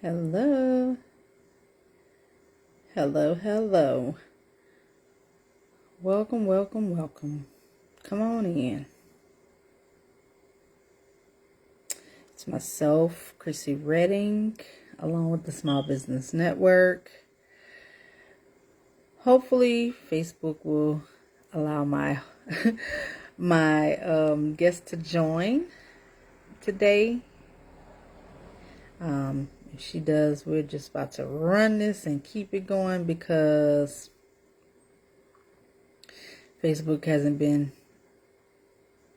Hello, hello. Welcome. Come on in. It's myself, Krissy Redding, along with the Small Business Network. Hopefully, Facebook will allow my guest to join today. If she does, we're just about to run this and keep it going because Facebook hasn't been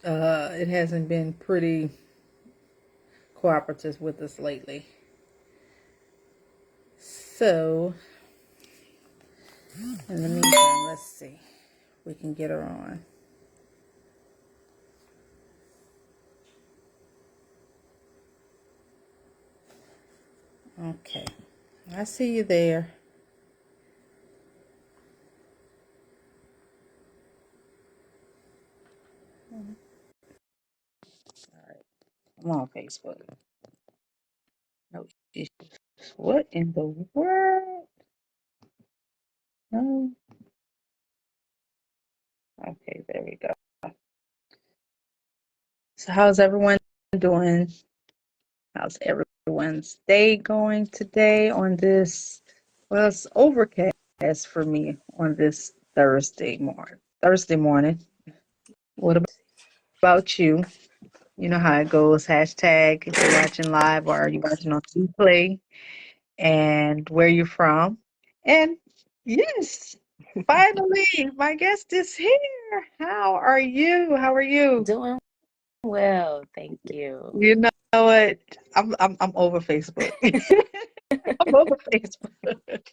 it hasn't been pretty cooperative with us lately. So, in the meantime, let's see. We can get her on. Okay. I see you there. All right. I'm on Facebook. No issues. What in the world? No. Okay, there we go. So, how's everyone doing? How's everyone's day going today on this? Well, it's overcast for me on this Thursday morning. What about you? You know how it goes. Hashtag if you're watching live or are you watching on replay and where you're from. And yes, finally, my guest is here. How are you? How are you? Doing well, thank you. You know what? I'm over Facebook. I'm over Facebook.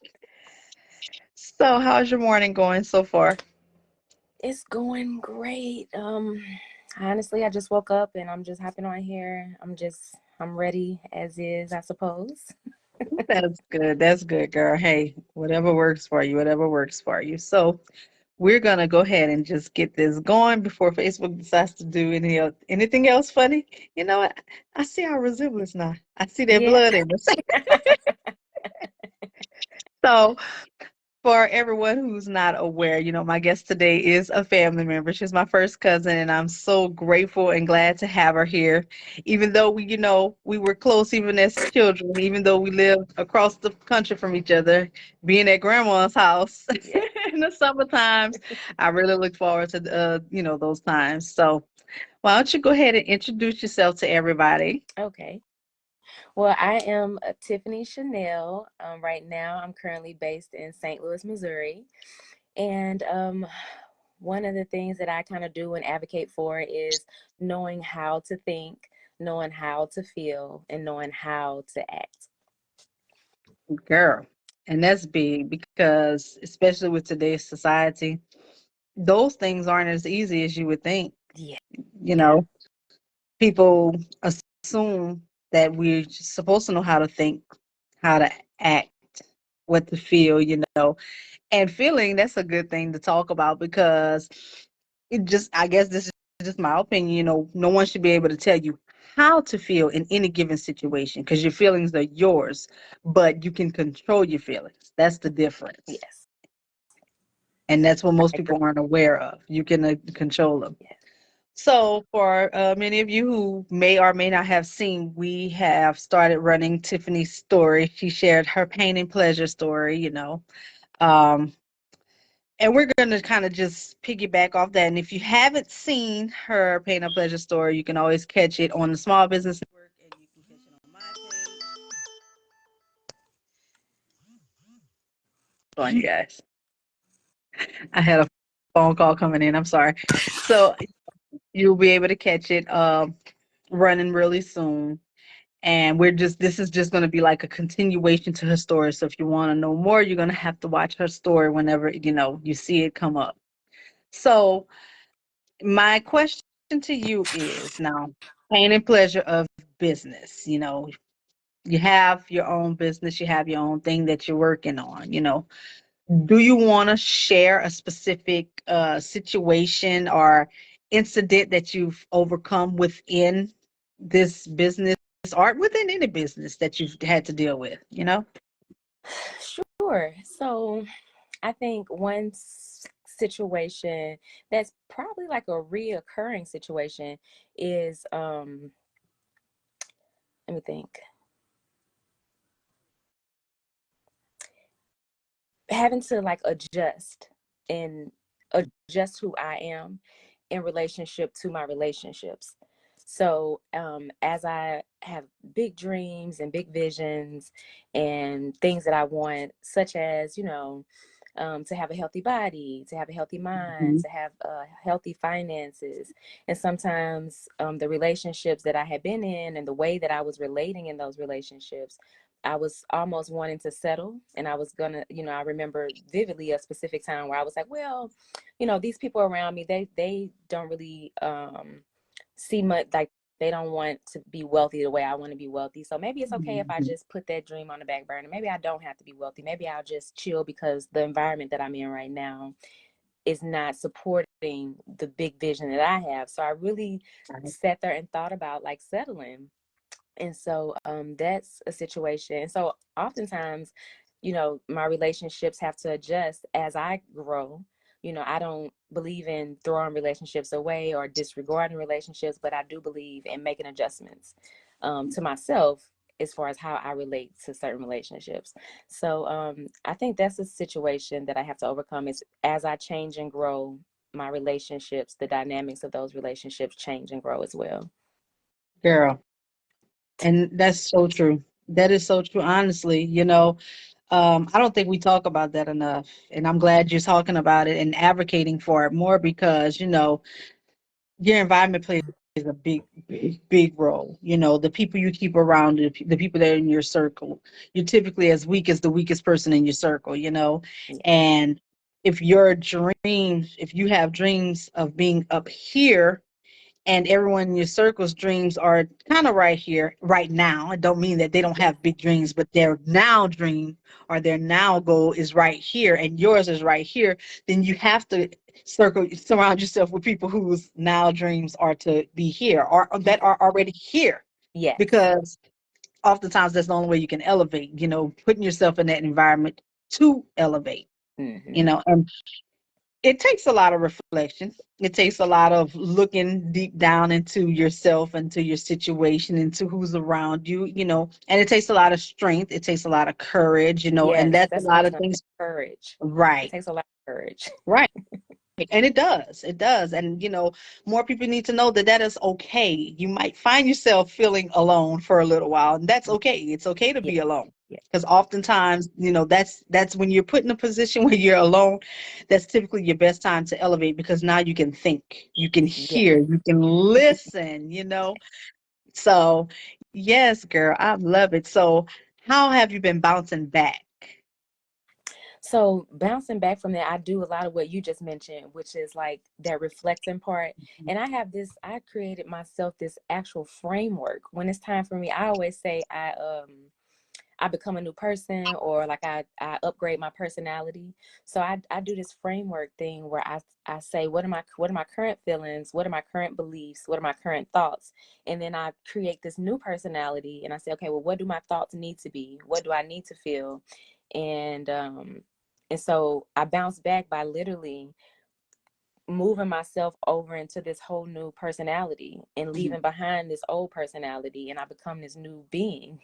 So, how's your morning going so far? It's going great. Honestly, I just woke up and I'm just hopping on here. I'm ready as is, I suppose. That's good. That's good, girl. Hey, whatever works for you, whatever works for you. So, we're gonna go ahead and just get this going before Facebook decides to do anything else funny. You know what? I see our resemblance now. I see that Yeah. blood in us. So, for everyone who's not aware, my guest today is a family member. She's my first cousin, and I'm so grateful and glad to have her here. Even though we were close even as children, even though we lived across the country from each other, being at grandma's house Yeah. in the summer times, I really look forward to those times. So, why don't you go ahead and introduce yourself to everybody? Okay. Well, I am Tiffany Chanel. Right now, I'm currently based in St. Louis, Missouri. And one of the things that I kind of do and advocate for is knowing how to think, knowing how to feel, and knowing how to act. Girl. And that's big because, especially with today's society, those things aren't as easy as you would think. Yeah. You know, people assume that we're just supposed to know how to think, how to act, what to feel, and feeling, that's a good thing to talk about because I guess this is just my opinion, no one should be able to tell you how to feel in any given situation because your feelings are yours, but you can control your feelings. That's the difference. Yes. And that's what I most agree. people aren't aware of. You can control them. Yes. So, for many of you who may or may not have seen, we have started running Tiffany's story. She shared her pain and pleasure story. Um, and we're going to kind of just piggyback off that. And if you haven't seen her pain and pleasure story, you can always catch it on the Small Business Network, and you can catch it on my page. Hold on, you guys. I had a phone call coming in. I'm sorry. So, you'll be able to catch it running really soon. And this is just going to be like a continuation to her story. So if you want to know more, you're going to have to watch her story whenever, you see it come up. So my question to you is now, pain and pleasure of business. You have your own business, you have your own thing that you're working on. Do you want to share a specific situation or incident that you've overcome within this business business or within any business that you've had to deal with, you know? Sure. So I think one situation that's probably like a reoccurring situation is let me think, having to like and adjust who I am in relationship to my relationships. So as I have big dreams and big visions and things that I want, such as, to have a healthy body, to have a healthy mind, Mhm. to have healthy finances. And sometimes the relationships that I had been in and the way that I was relating in those relationships, I was almost wanting to settle. And I was gonna, I remember vividly a specific time where I was like, well, these people around me, they don't really see much, like they don't want to be wealthy the way I want to be wealthy. So maybe it's okay if I Mhm. just put that dream on the back burner. Maybe I don't have to be wealthy. Maybe I'll just chill because the environment that I'm in right now is not supporting the big vision that I have. So I really Right. sat there and thought about like settling. And so that's a situation. And so oftentimes, my relationships have to adjust as I grow. I don't believe in throwing relationships away or disregarding relationships, but I do believe in making adjustments to myself as far as how I relate to certain relationships. So I think that's a situation that I have to overcome is as I change and grow my relationships, the dynamics of those relationships change and grow as well. Girl, and that's so true. That is so true, honestly, I don't think we talk about that enough, and I'm glad you're talking about it and advocating for it more because, your environment plays a big, big, big role. The people you keep around, the people that are in your circle, you're typically as weak as the weakest person in your circle, Yeah. and if you have dreams of being up here and everyone in your circle's dreams are kind of right here, right now. It don't mean that they don't Yeah. have big dreams, but their now dream or their now goal is right here, and yours is right here. Then you have to surround yourself with people whose now dreams are to be here or that are already here, Yes. because oftentimes that's the only way you can elevate. Putting yourself in that environment to elevate. Hmm. And it takes a lot of reflection. It takes a lot of looking deep down into yourself, into your situation, into who's around you, and it takes a lot of strength. It takes a lot of courage, and Yes, that's a that's what I lot was of gonna say. things. Courage. It Right, takes a lot of courage. right. And it does. It does. And, more people need to know that that is okay. You might find yourself feeling alone for a little while, and that's okay. It's okay to Yeah, be alone. yeah, Because oftentimes, that's when you're put in a position where you're alone, that's typically your best time to elevate because now you can think, you can yeah. hear, you can listen. So, yes, girl, I love it. So, how have you been bouncing back? So bouncing back from that, I do a lot of what you just mentioned, which is like that reflecting part. And I created myself this actual framework. When it's time for me, I always say I become a new person or like I upgrade my personality. So I do this framework thing where I say what are my current feelings, what are my current beliefs, what are my current thoughts, and then I create this new personality and I say, okay, well, what do my thoughts need to be? What do I need to feel? And so I bounce back by literally moving myself over into this whole new personality and Mhm. leaving behind this old personality, and I become this new being.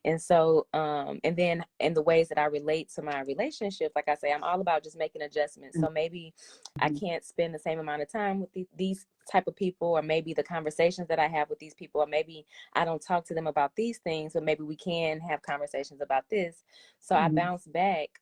And so, and then in the ways that I relate to my relationships, like I say, I'm all about just making adjustments. So maybe I Mhm. can't spend the same amount of time with these type of people, or maybe the conversations that I have with these people, or maybe I don't talk to them about these things, but maybe we can have conversations about this. So I Mhm. bounce back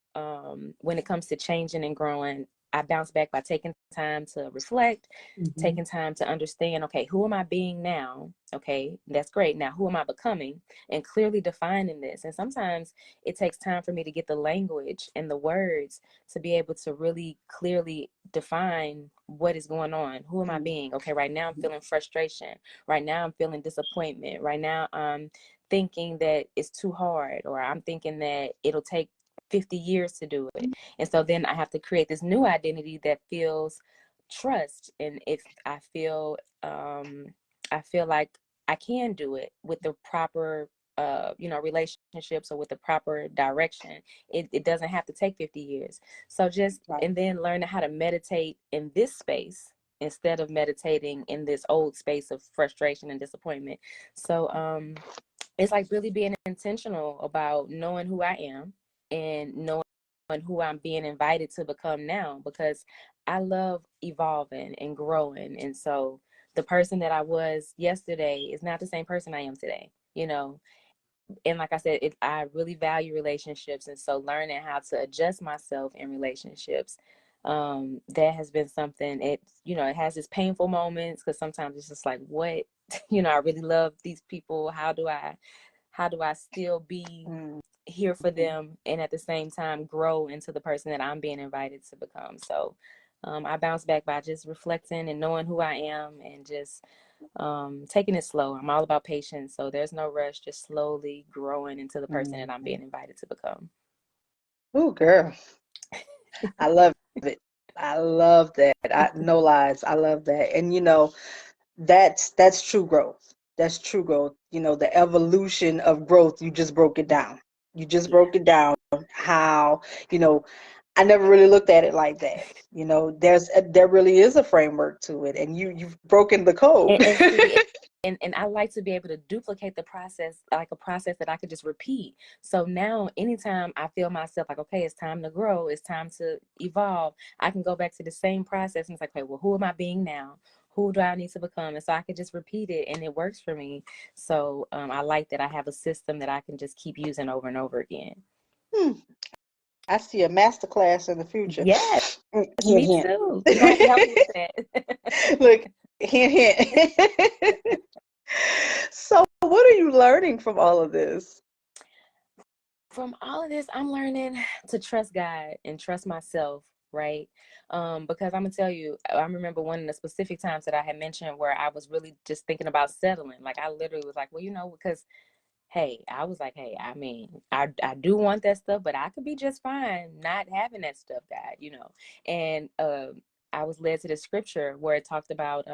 when it comes to changing and growing. I bounce back by taking time to reflect, Mhm. taking time to understand, okay, who am I being now? Okay, that's great. Now, who am I becoming? And clearly defining this. And sometimes it takes time for me to get the language and the words to be able to really clearly define what is going on. Who am I being? Okay, right now I'm feeling frustration. Right now I'm feeling disappointment. Right now I'm thinking that it's too hard, or I'm thinking that it'll take 50 years to do it. And so then I have to create this new identity that feels trust. And if I feel like I I can do it with the proper relationships or with the proper direction. It doesn't have to take 50 years. So just, Right. and then learning how to meditate in this space instead of meditating in this old space of frustration and disappointment. So it's like really being intentional about knowing who I am and knowing who I'm being invited to become now, because I love evolving and growing. And so the person that I was yesterday is not the same person I am today, you know. And like I said, I really value relationships. And so learning how to adjust myself in relationships, that has been something. It has its painful moments because sometimes it's just like, what, I really love these people. How do I still be here for Mhm. them and at the same time grow into the person that I'm being invited to become? So I bounce back by just reflecting and knowing who I am and just taking it slow. I'm all about patience. So there's no rush, just slowly growing into the person that I'm Mhm. being invited to become. Ooh, girl, I love it. I love that. No lies, I love that. And that's true growth. That's true growth. The evolution of growth, you just broke it down. You just Yeah. broke it down how, you know, I never really looked at it like that. There really is a framework to it, and you've broken the code. And see, and I like to be able to duplicate the process, like a process that I could just repeat. So now, anytime I feel myself like, okay, it's time to grow, it's time to evolve, I can go back to the same process and it's like, okay, well, who am I being now? Who do I need to become? And so I could just repeat it, and it works for me. So I like that I have a system that I can just keep using over and over again. Hmm, I see a master class in the future. Yes, Hint, me hint. too. You're gonna have to help me with that. Look, hint, hint. So, what are you learning from all of this? From all of this, I'm learning to trust God and trust myself, right? Because I'm gonna tell you, I remember one of the specific times that I had mentioned where I was really just thinking about settling. Like I literally was like, well, because hey, I was like, hey, I mean, I do want that stuff, but I could be just fine not having that stuff, God. And I was led to the scripture where it talked about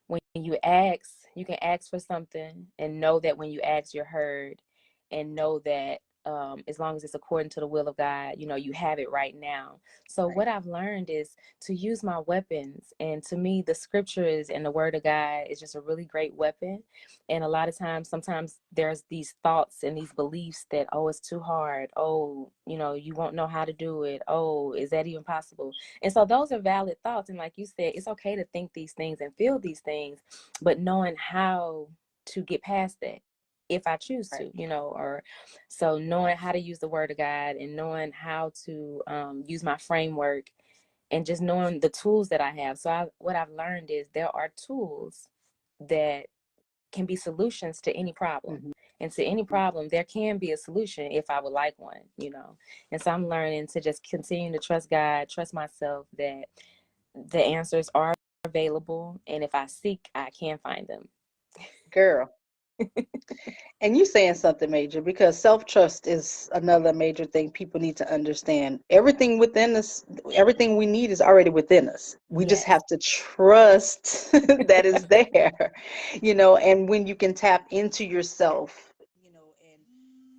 when you ask, you can ask for something and know that when you ask, you're heard, and know that as long as it's according to the will of God, you have it right now. So Right. what I've learned is to use my weapons. And to me, the scriptures and the word of God is just a really great weapon. And a lot of times, sometimes there's these thoughts and these beliefs that, oh, it's too hard. Oh, you won't know how to do it. Oh, is that even possible? And so those are valid thoughts. And like you said, it's okay to think these things and feel these things, but knowing how to get past that if I choose to, Right. or so knowing how to use the word of God and knowing how to use my framework and just knowing the tools that I have. So what I've learned is there are tools that can be solutions to any problem. Mhm. And to any problem, there can be a solution if I would like one. And so I'm learning to just continue to trust God, trust myself that the answers are available. And if I seek, I can find them. Girl. And you saying something major, because self-trust is another major thing people need to understand. Everything within us, everything we need is already within us. We just Yes. have to trust that is there, and when you can tap into yourself, and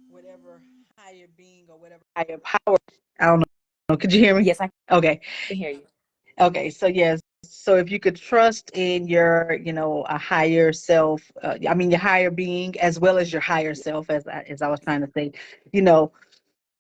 whatever higher being or whatever higher power. I don't know. Could you hear me? Yes, I Okay. can hear you. Okay. So yes. So if you could trust in your, a higher self, I mean your higher being as well as your higher self, as I was trying to say, you know,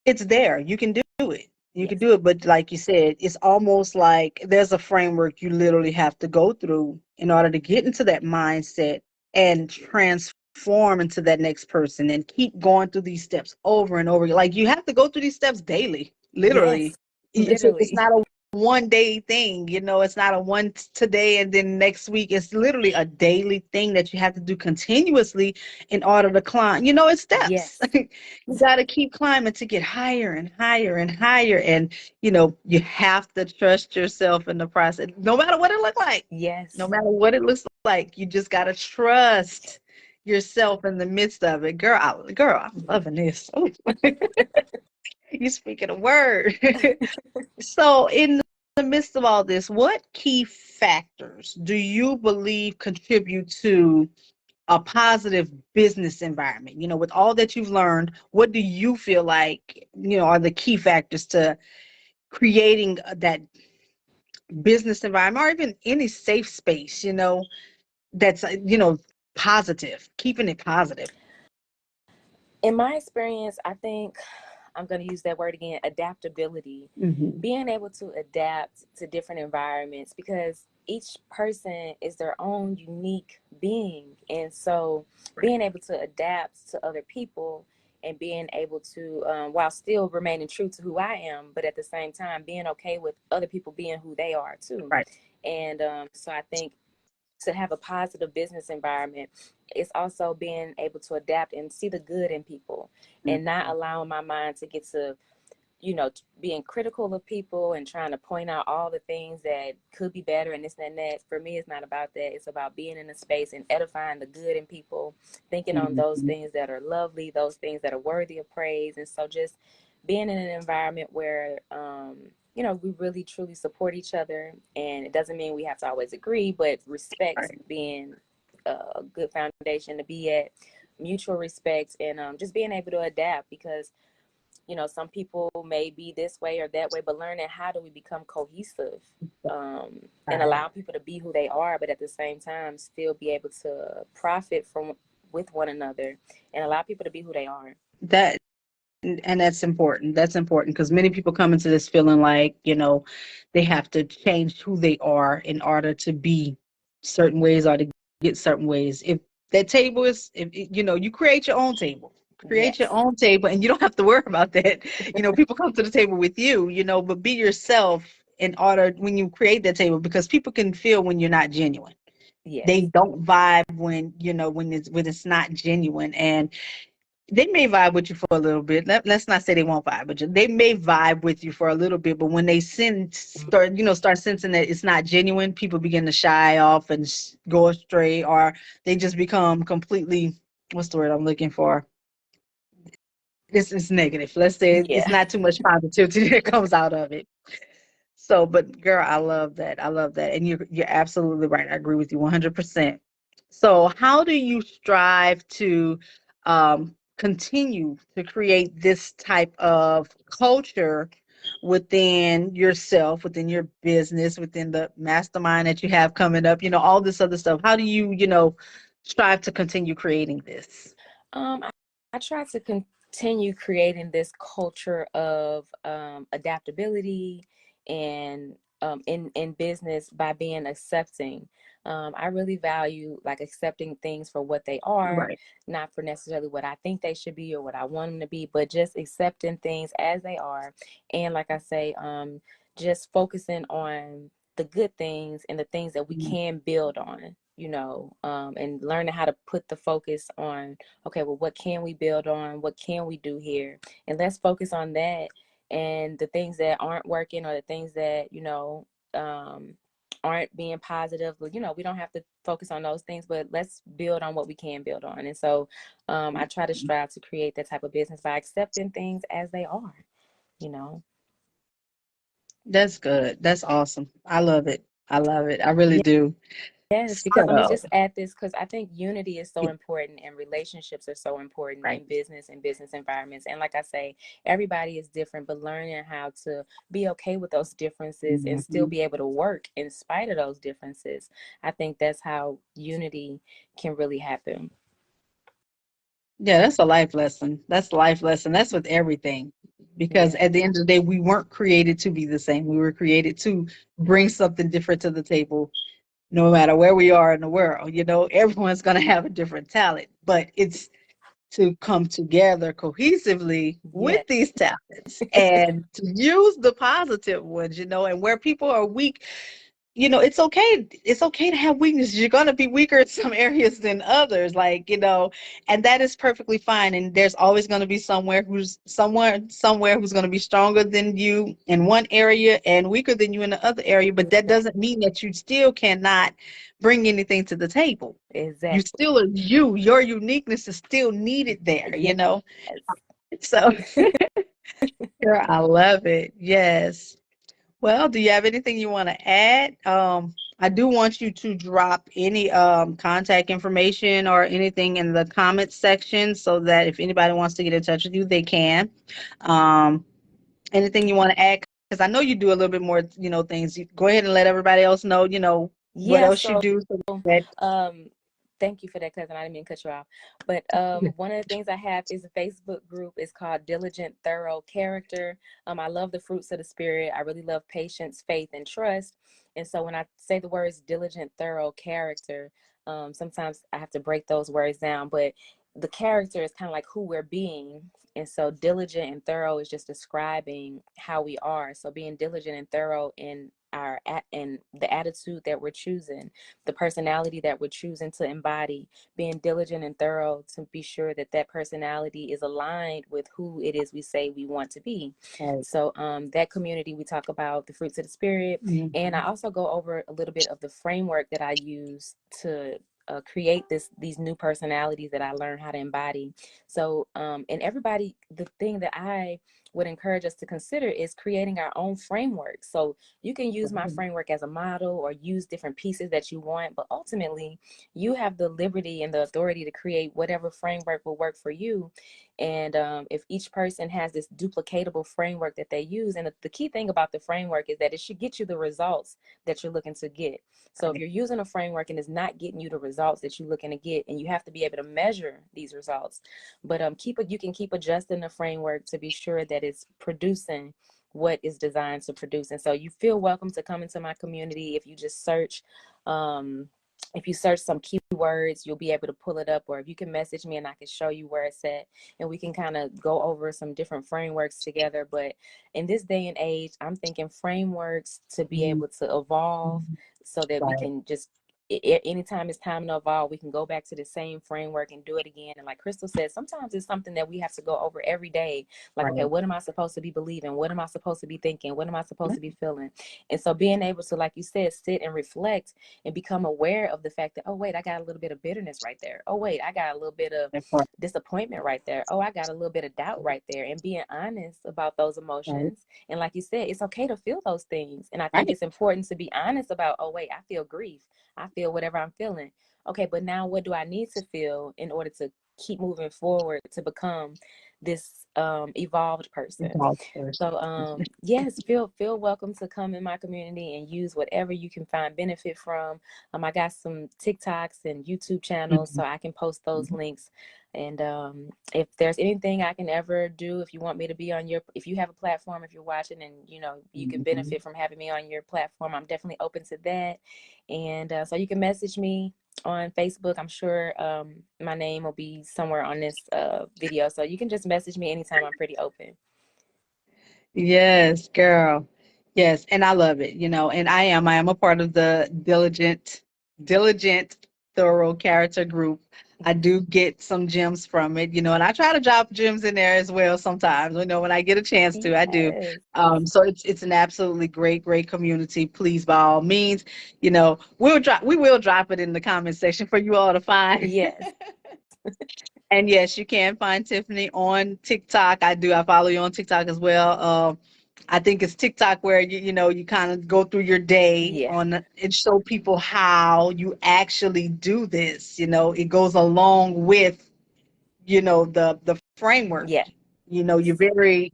it's there. You can do it. You can Yes. do it. But like you said, it's almost like there's a framework you literally have to go through in order to get into that mindset and transform into that next person and keep going through these steps over and over. Like you have to go through these steps daily, Yes. literally. It's Literally. not a one day thing, it's not a one today and then next week. It's literally a daily thing that you have to do continuously in order to climb. It's steps. Yes. You got to keep climbing to get higher and higher and higher. And, you have to trust yourself in the process, no matter what it looks like. No Yes. matter what it looks like, you just got to trust yourself in the midst of it. Girl, I'm loving this. Oh, you speaking a word. So in the midst of all this, what key factors do you believe contribute to a positive business environment? With all that you've learned, what do you feel like, are the key factors to creating that business environment or even any safe space, that's, positive, keeping it positive? In my experience, I think I'm going to use that word again, adaptability. Hmm. Being able to adapt to different environments, because each person is their own unique being. And so Right. being able to adapt to other people and being able to, while still remaining true to who I am, but at the same time, being okay with other people being who they are too. Right. And so I think to have a positive business environment, it's also being able to adapt and see the good in people and not Mhm. allowing my mind to get to, being critical of people and trying to point out all the things that could be better and this and that. For me, it's not about that. It's about being in a space and edifying the good in people, thinking on those Mhm. things that are lovely, those things that are worthy of praise. And so just being in an environment where, we really truly support each other. And it doesn't mean we have to always agree, but respect Right. being a good foundation to be at, mutual respect, and just being able to adapt, because some people may be this way or that way, but learning how do we become cohesive, and Right. allow people to be who they are, but at the same time still be able to profit from with one another and allow people to be who they are. That and that's important. That's important because many people come into this feeling like, they have to change who they are in order to be certain ways or to get certain ways. If that table is, if you create your own table, create your Yes. own table, and you don't have to worry about that. People come to the table with you, but be yourself in order when you create that table because people can feel when you're not genuine. They Yes. don't vibe when it's not genuine, and they may vibe with you for a little bit. Let's not say they won't vibe with you. They may vibe with you for a little bit, but when they start sensing that it's not genuine, people begin to shy off and go astray, or they just become completely, what's the word I'm looking for? It's negative. Let's say it's Yeah. not too much positivity that comes out of it. So, but girl, I love that. I love that. And you're absolutely right. I agree with you 100%. So, how do you strive to continue to create this type of culture within yourself, within your business, within the mastermind that you have coming up, all this other stuff? How do you, strive to continue creating this? I try to continue creating this culture of adaptability and in business by being accepting. I really value like accepting things for what they are, Right. not for necessarily what I think they should be or what I want them to be, but just accepting things as they are. And like I say, just focusing on the good things and the things that we can build on, and learning how to put the focus on, okay, well, what can we build on? What can we do here? And let's focus on that. And the things that aren't working or the things that, aren't being positive, but, we don't have to focus on those things, but let's build on what we can build on. And so I try to strive to create that type of business by accepting things as they are, you know? That's good. That's awesome. I love it. I love it. I really do. Yes, because let me So, just add this, because I think unity is so yeah, important and relationships are so important right. in business and business environments. And like I say, everybody is different, but learning how to be okay with those differences and still Mhm. be able to work in spite of those differences. I think that's how unity can really happen. Yeah, that's a life lesson. That's a life lesson. That's with everything. Because Yeah, at the end of the day, we weren't created to be the same. We were created to bring something different to the table, no matter where we are in the world. Everyone's going to have a different talent, but it's to come together cohesively with yeah, these talents and to use the positive ones, and where people are weak, it's okay. It's okay to have weaknesses. You're going to be weaker in some areas than others, like, and that is perfectly fine. And there's always going to be somewhere who's going to be stronger than you in one area and weaker than you in the other area. But that exactly. doesn't mean that you still cannot bring anything to the table. You Exactly. still are you. Your uniqueness is still needed there, Yes. So, girl, I love it. Yes. Well, do you have anything you want to add? I do want you to drop any contact information or anything in the comments section so that if anybody wants to get in touch with you, they can. Um, Anything you want to add? Because I know you do a little bit more, things. Go ahead and let everybody else know, what Yeah, else you so do. So that, Um, thank you for that, cousin. I didn't mean to cut you off. But one of the things I have is a Facebook group. It's called Diligent Thorough Character. I love the fruits of the spirit. I really love patience, faith, and trust. And so when I say the words diligent, thorough character, sometimes I have to break those words down. But the character is kind of like who we're being. And so diligent and thorough is just describing how we are. So being diligent and thorough in in the attitude that we're choosing, the personality that we're choosing to embody, being diligent and thorough to be sure that that personality is aligned with who it is we say we want to be. right. So that community, we talk about the fruits of the spirit, and I Mhm. also go over a little bit of the framework that I use to create these new personalities that I learned how to embody. So and everybody, the thing that I would encourage us to consider is creating our own framework. So you can use my framework as a model or use different pieces that you want, but ultimately you have the liberty and the authority to create whatever framework will work for you. And if each person has this duplicatable framework that they use, and the key thing about the framework is that it should get you the results that you're looking to get. So if Right. you're using a framework and it's not getting you the results that you're looking to get, and you have to be able to measure these results, but you can keep adjusting the framework to be sure that it's producing what is designed to produce. And so you feel welcome to come into my community. If you just search, if you search some keywords, you'll be able to pull it up, or if you can message me and I can show you where it's at, and we can kind of go over some different frameworks together. But in this day and age, I'm thinking frameworks to be Mhm. able to evolve so that we Right. can just anytime it's time to evolve, we can go back to the same framework and do it again. And like Crystal said, sometimes it's something that we have to go over every day. Like, okay, Right. what am I supposed to be believing? What am I supposed to be thinking? What am I supposed to be feeling? And so being able to, like you said, sit and reflect and become aware of the fact that, oh, wait, I got a little bit of bitterness right there. Oh, wait, I got a little bit of That part. disappointment right there. Oh, I got a little bit of doubt right there. And being honest about those Right. emotions. And like you said, it's okay to feel those things. And I think Right. it's important to be honest about, oh, wait, I feel grief. I feel whatever I'm feeling. Okay, but now what do I need to feel in order to keep moving forward to become this evolved It's person? all first. So yes, feel welcome to come in my community and use whatever you can find benefit from. I got some TikToks and YouTube channels, so Mhm. I can post those Mhm. links. And if there's anything I can ever do, if you want me to be on if you have a platform, if you're watching and you can Mhm. benefit from having me on your platform, I'm definitely open to that. And so you can message me on Facebook. I'm sure my name will be somewhere on this video, so you can just message me anytime. I'm pretty open. Yes, girl. Yes, and I love it, and I am a part of the diligent, thorough character group. I do get some gems from it, and I try to drop gems in there as well sometimes, when I get a chance to, I do. Yes. So it's an absolutely great, great community. Please, by all means, we will drop it in the comment section for you all to find. Yes. And yes, you can find Tiffany on TikTok. I do. I follow you on TikTok as well. I think it's TikTok where you kind of go through your day Yeah. on and show people how you actually do this. It goes along with the framework. Yes. You're very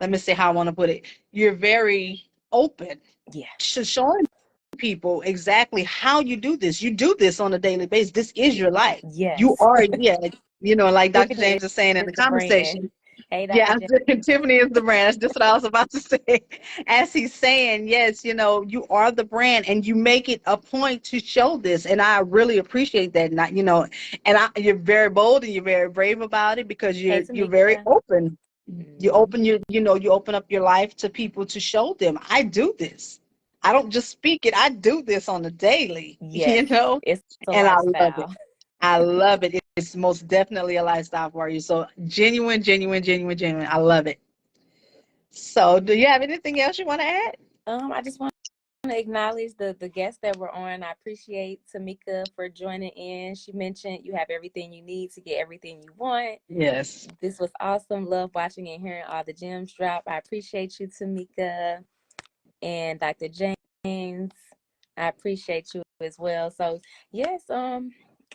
let me see how I want to put it. You're very open Yeah. to showing people exactly how you do this. You do this on a daily basis. This is your life. You Yes. are, yeah, like Dr. Tiffany James is saying in is the the brand. conversation. Hey, Dr. Yeah, J. Tiffany is the brand. That's just what I was about to say. As he's saying, yes, you are the brand and you make it a point to show this. And I really appreciate that. Not, you're very bold and you're very brave about it because Hey, you're very Tanisha. open. You Hmm. open you open up your life to people to show them, I do this. I don't just speak it. I do this on a daily, Yes. It's a and I love it. lifestyle. I love it. It's most definitely a lifestyle for you. So genuine, genuine, genuine, genuine. I love it. So do you have anything else you want to add? I just want to acknowledge the guests that were on. I appreciate Tamika for joining in. She mentioned you have everything you need to get everything you want. Yes. This was awesome. Love watching and hearing all the gems drop. I appreciate you, Tamika. And Dr. James, I appreciate you as well. So yes,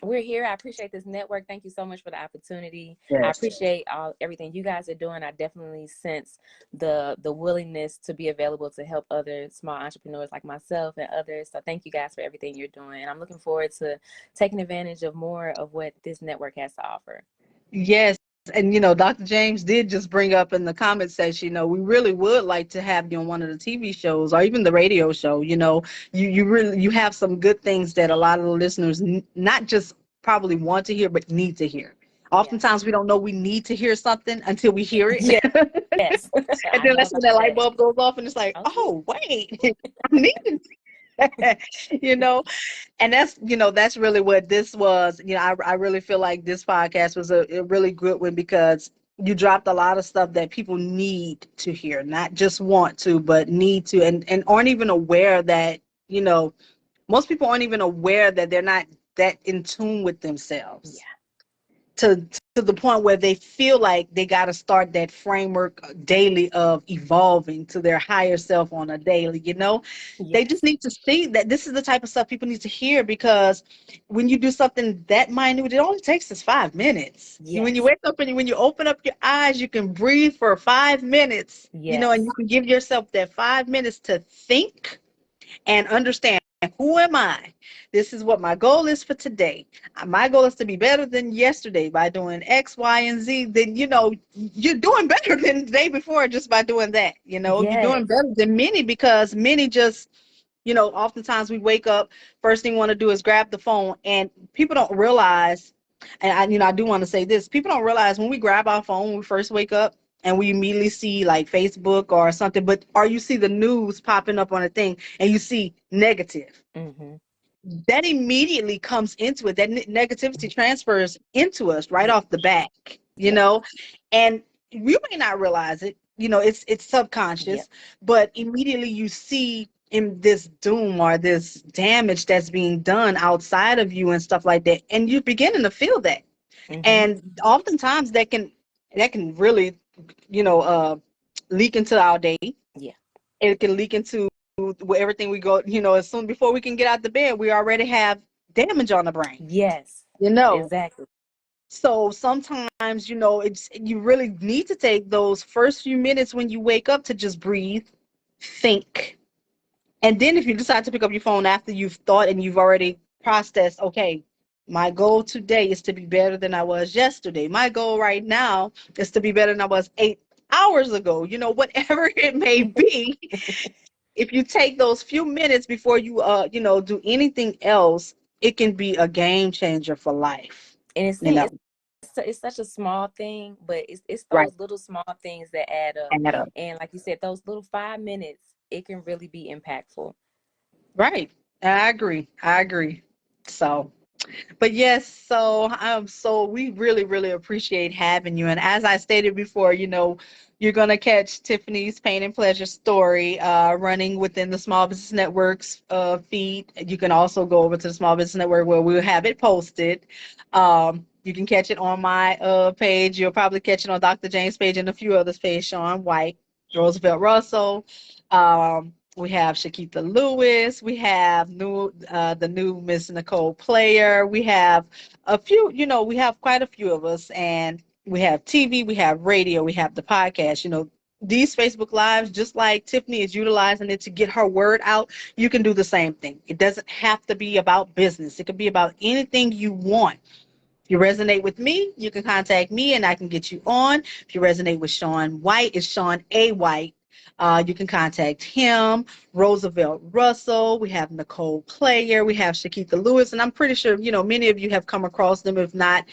we're here. I appreciate this network. Thank you so much for the opportunity. I Yes. appreciate everything you guys are doing. I definitely sense the willingness to be available to help other small entrepreneurs like myself and others. So thank you guys for everything you're doing. And I'm looking forward to taking advantage of more of what this network has to offer. Yes. And Dr. James did just bring up in the comment section, we really would like to have you on one of the TV shows or even the radio show. You have some good things that a lot of the listeners not just probably want to hear, but need to hear. Yes. Oftentimes we don't know we need to hear something until we hear it. Yes. Yes. And I then know that's when about that light that. bulb goes off and it's like, Okay. oh, wait, I need it. you know, and that's really what this was. I really feel like this podcast was a really good one because you dropped a lot of stuff that people need to hear, not just want to, but need to, and aren't even aware that, most people aren't even aware that they're not that in tune with themselves Yeah. to the point where they feel like they got to start that framework daily of evolving to their higher self on a daily. They just Yes. need to see that this is the type of stuff people need to hear, because when you do something that minute, it only takes us 5 minutes. When you Yes. wake up and when you open up your eyes, you can breathe for 5 minutes, and Yes. you can give yourself that 5 minutes to think and understand, who am I? This is what my goal is for today. My goal is to be better than yesterday by doing X, Y, and Z. Then, you're doing better than the day before just by doing that. You're doing Yes. better than many, because many just, oftentimes we wake up, first thing we want to do is grab the phone, and people don't realize, and I do want to say this, people don't realize when we grab our phone when we first wake up and we immediately see like Facebook or something, or you see the news popping up on a thing and you see negative, Mm-hmm. that immediately comes into it. That negativity transfers into us right Yeah. off the back, Yep. and you may not realize it. It's Yep. subconscious, but immediately you see in this doom or this damage that's being done outside of you and stuff like that, and you're beginning to feel that. Mm-hmm. And oftentimes that can really, leak into our day. Yeah. It can leak into everything we go, as soon before we can get out the bed, we already have damage on the brain, Yes. you know. Exactly. So sometimes, you really need to take those first few minutes when you wake up to just breathe, think. And then if you decide to pick up your phone after you've thought and you've already processed, okay, my goal today is to be better than I was yesterday. My goal right now is to be better than I was 8 hours ago. Whatever it may be, if you take those few minutes before you do anything else, it can be a game changer for life. And it's You saying know, it's such a small thing, but it's right. those little small things that add up. Add up. And like you said, those little 5 minutes, it can really be impactful. Right. I agree. I agree. So, but yes, so we really, really appreciate having you. And as I stated before, you're gonna catch Tiffany's Pain and Pleasure story running within the Small Business Network's feed. You can also go over to the Small Business Network where we'll have it posted. You can catch it on my page. You'll probably catch it on Dr. James' page and a few others' page, Sean White, Roosevelt Russell. We have Shakita Lewis. We have the new Miss Nicole Player. We have a few, we have quite a few of us, and we have TV, we have radio, we have the podcast. These Facebook Lives, just like Tiffany is utilizing it to get her word out, you can do the same thing. It doesn't have to be about business. It could be about anything you want. If you resonate with me, you can contact me and I can get you on. If you resonate with Sean White, it's Sean A. White. You can contact him. Roosevelt Russell. We have Nicole Player. We have Shakita Lewis. And I'm pretty sure, many of you have come across them. If not,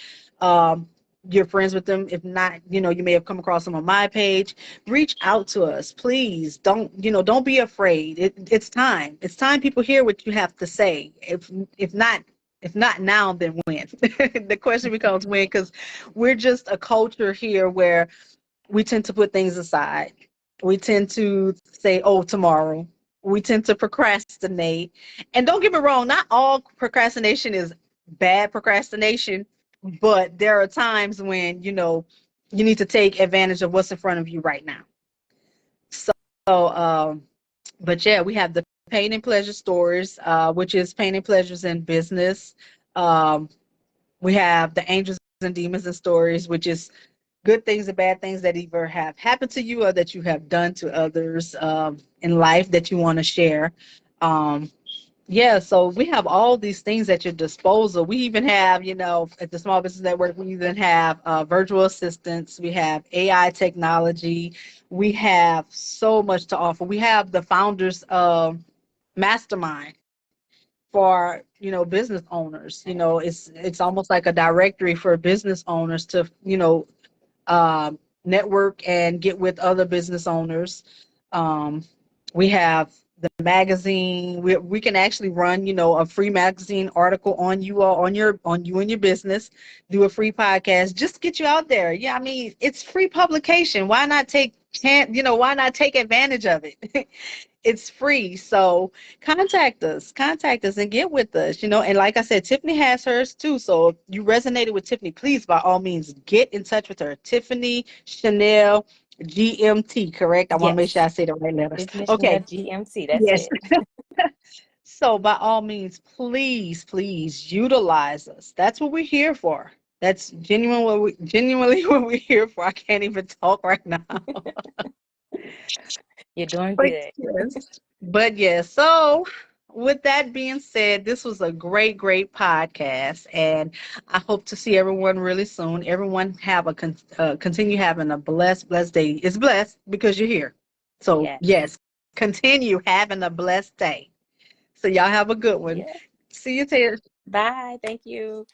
you're friends with them. If not, you may have come across them on my page. Reach out to us, please. Don't be afraid. It's time. It's time people hear what you have to say. If not, if not now, then when? The question becomes when, because we're just a culture here where we tend to put things aside. We tend to say, oh, tomorrow. we tend to procrastinate. And don't get me wrong, not all procrastination is bad procrastination, but there are times when, you need to take advantage of what's in front of you right now. So, but yeah, we have the pain and pleasure stories, which is pain and pleasures in business. Um, we have the angels and demons and stories, which is good things and bad things that either have happened to you or that you have done to others in life that you want to share. Um, yeah, so we have all these things at your disposal. We even have, at the Small Business Network, we even have virtual assistants. We have AI technology. We have so much to offer. We have the founders of Mastermind for, business owners. It's almost like a directory for business owners to, network and get with other business owners. Um, we have the magazine. We can actually run, a free magazine article on you all on you and your business. Do a free podcast. Just get you out there. Yeah, I mean it's free publication. Why not take why not take advantage of it? It's free. So contact us and get with us, and like I said, Tiffany has hers too. So if you resonated with Tiffany, please by all means get in touch with her. Tiffany Chanel GMT, correct? I want to make sure Yes. I say the right letters. Tiffany Chanel Okay. GMT. That's Yes. it. So by all means, please utilize us. That's what we're here for. That's genuinely what we're here for. I can't even talk right now. You're doing But good. yes. But yes, so with that being said, this was a great podcast, and I hope to see everyone really soon. Everyone have continue having a blessed day. It's blessed because you're here. So Yes. yes, continue having a blessed day. So y'all have a good one. Yeah. See you, Ted. Bye. Thank you.